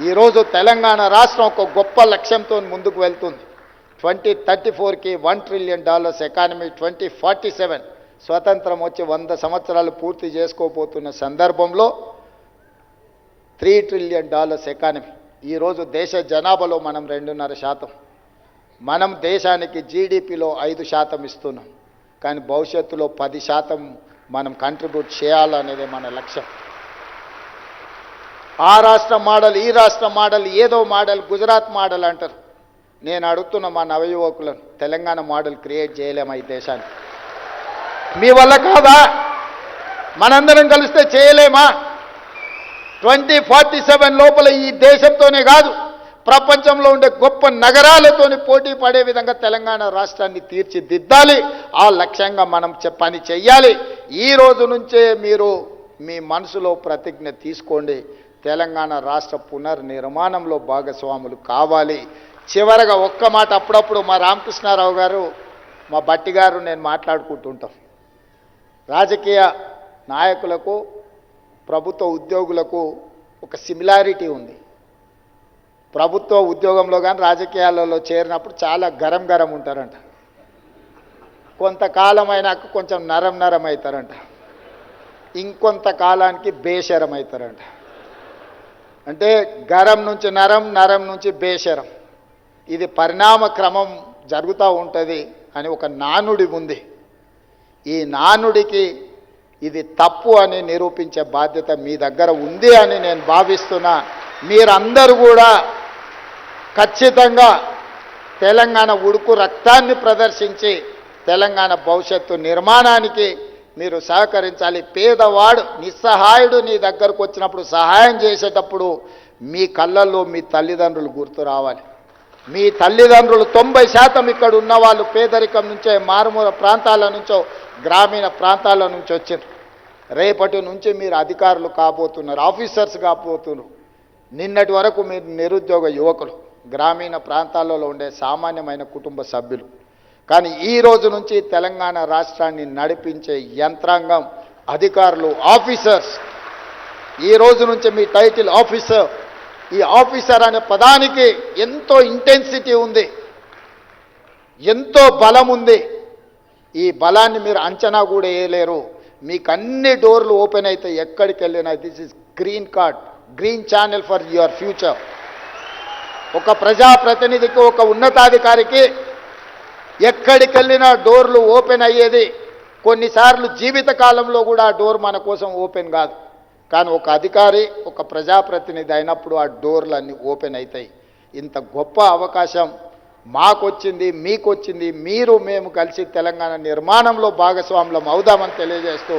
ఈరోజు తెలంగాణ రాష్ట్రం ఒక గొప్ప లక్ష్యంతో ముందుకు వెళ్తుంది. 2034కి $1 ట్రిలియన్ ఎకానమీ, 2047 స్వతంత్రం వచ్చి 100 సంవత్సరాలు పూర్తి చేసుకోబోతున్న సందర్భంలో $3 ట్రిలియన్ ఎకానమీ. ఈరోజు దేశ జనాభాలో మనం 2.5%, మనం దేశానికి జీడిపిలో 5% ఇస్తున్నాం. కానీ భవిష్యత్తులో 10% మనం కంట్రిబ్యూట్ చేయాలనేదే మన లక్ష్యం. ఆ రాష్ట్ర మోడల్, ఈ రాష్ట్ర మోడల్, ఏదో మోడల్, గుజరాత్ మోడల్ అంటారు. నేను అడుగుతున్న మా నవయువకులను, తెలంగాణ మోడల్ క్రియేట్ చేయలేమా ఈ దేశాన్ని? మీ వల్ల కాదా? మనందరం కలిస్తే చేయలేమా? 2047 లోపల ఈ దేశంతోనే కాదు, ప్రపంచంలో ఉండే గొప్ప నగరాలతోని పోటీ పడే విధంగా తెలంగాణ రాష్ట్రాన్ని తీర్చిదిద్దాలి. ఆ లక్ష్యంగా మనం పని చెయ్యాలి. ఈ రోజు నుంచే మీరు మీ మనసులో ప్రతిజ్ఞ తీసుకోండి. తెలంగాణ రాష్ట్ర పునర్నిర్మాణంలో భాగస్వాములు కావాలి. చివరగా ఒక్క మాట, అప్పుడప్పుడు మా రామకృష్ణారావు గారు, మా బట్టి గారు నేను మాట్లాడుకుంటుంటాం. రాజకీయ నాయకులకు, ప్రభుత్వ ఉద్యోగులకు ఒక సిమిలారిటీ ఉంది. ప్రభుత్వ ఉద్యోగంలో కానీ రాజకీయాలలో చేరినప్పుడు చాలా గరం ఉంటారంట. కొంతకాలం అయినాక కొంచెం నరం అవుతారంట. ఇంకొంత కాలానికి బేషరం అవుతారంట. అంటే గరం నుంచి నరం, నరం నుంచి బేషరం. ఇది పరిణామ క్రమం జరుగుతూ ఉంటుంది అని ఒక నానుడి ఉంది. ఈ నానుడికి ఇది తప్పు అని నిరూపించే బాధ్యత మీ దగ్గర ఉంది అని నేను భావిస్తున్నా. మీరందరూ కూడా ఖచ్చితంగా తెలంగాణ ఉడుకు రక్తాన్ని ప్రదర్శించి తెలంగాణ భవిష్యత్తు నిర్మాణానికి మీరు సహకరించాలి. పేదవాడు, నిస్సహాయుడు నీ దగ్గరకు వచ్చినప్పుడు సహాయం చేసేటప్పుడు మీ కళ్ళల్లో మీ తల్లిదండ్రులు గుర్తు రావాలి. మీ తల్లిదండ్రులు 90% ఇక్కడ ఉన్నవాళ్ళు పేదరికం నుంచే, మారుమూల ప్రాంతాల నుంచో, గ్రామీణ ప్రాంతాల నుంచి వచ్చారు. రేపటి నుంచి మీరు అధికారులు కాబోతున్నారు, ఆఫీసర్స్ కాబోతున్నారు. నిన్నటి వరకు మీరు నిరుద్యోగ యువకులు, గ్రామీణ ప్రాంతాలలో ఉండే సామాన్యమైన కుటుంబ సభ్యులు. కానీ ఈ రోజు నుంచి తెలంగాణ రాష్ట్రాన్ని నడిపించే యంత్రాంగం, అధికారులు, ఆఫీసర్స్. ఈ రోజు నుంచి మీ టైటిల్ ఆఫీసర్. ఈ ఆఫీసర్ అనే పదానికి ఎంతో ఇంటెన్సిటీ ఉంది, ఎంతో బలం ఉంది. ఈ బలాన్ని మీరు అంచనా కూడా వేయలేరు. మీకు అన్ని డోర్లు ఓపెన్ అయితే ఎక్కడికి వెళ్ళినా this is green card, green channel for your future. ఒక ప్రజాప్రతినిధికి, ఒక ఉన్నతాధికారికి ఎక్కడికి వెళ్ళినా డోర్లు ఓపెన్ అయ్యేది. కొన్నిసార్లు జీవితకాలంలో కూడా ఆ డోర్ మన కోసం ఓపెన్ కాదు. కానీ ఒక అధికారి, ఒక ప్రజాప్రతినిధి అయినప్పుడు ఆ డోర్లు అన్నీ ఓపెన్ అవుతాయి. ఇంత గొప్ప అవకాశం మాకొచ్చింది, మీకొచ్చింది. మీరు మేము కలిసి తెలంగాణ నిర్మాణంలో భాగస్వాములం అవుదామని తెలియజేస్తూ